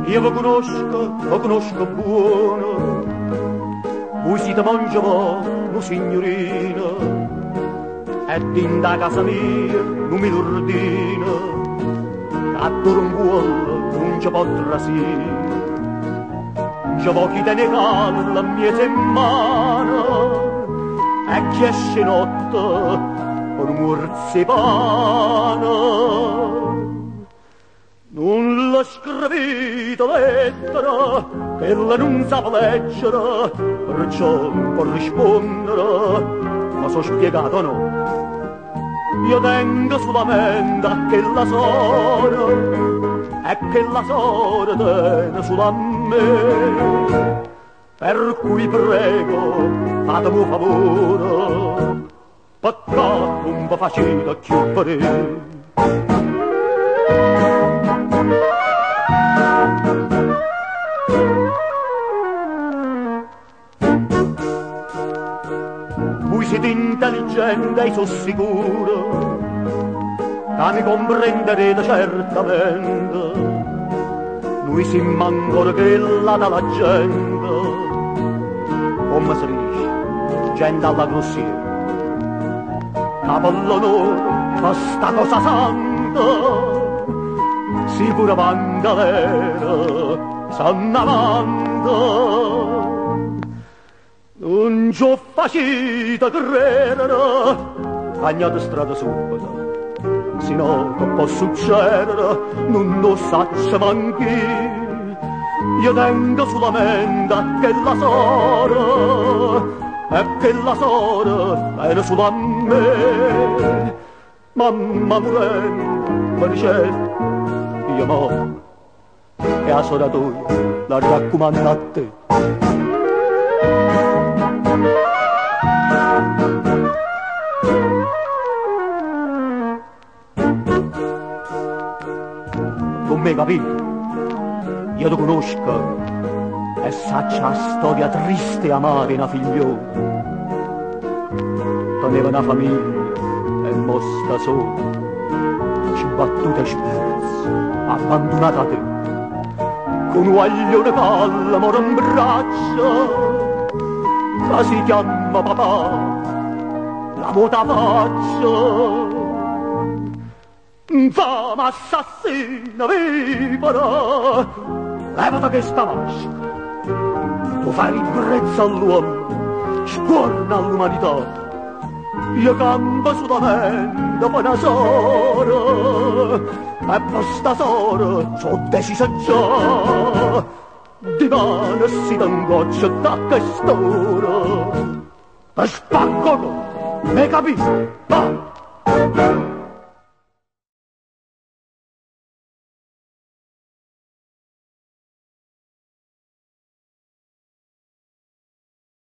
Io vi conosco buono, voi siete mangiavano signorina, e din da casa mia non mi l'ordina, a Turunguol non ci può trasire. Ci voglio tenere calma la mia settimana, e chi esce notte con murzipana. Non l'ho scritto lettera, che la non sa leggere, perciò non può rispondere, ma so spiegato no. Io tengo solamente che la sora, e che la sora tiene sulla me. Per cui prego, fatemi un favore, peccato un po' facile chiudere. Voi siete intelligente e sono sicuro che mi comprenderete certamente. Noi siamo ancora quella della gente, come si dice, gente alla grossiera. Capollo d'oro, questa cosa santa, sicura bangalera, sanno avanti. Non ci ho facito credere, cagnate strada subito, sino che può succedere, non lo saccio manchi. Io tengo solamente che la sora, e che la sora è su a me. Mamma morendo, mi dice, io mo, e la sora tua la raccomando a te. Non mi capite, io ti conosco e saccia la storia triste e amara di una figliuola. Teneva una famiglia e mosta sola, sbattuta e spersa, abbandonata a te, con un guaglione calmo mora in braccio, che si chiama papà, la muta faccia. Infame assassina vipera, levati questa maschera, tu fai ribrezza all'uomo, scorna all'umanità. Io campo solamente per una sora, e per sta sora so deciso già, di mano si t'angoccia da quest'ora. E spacco, mi capisci? Va!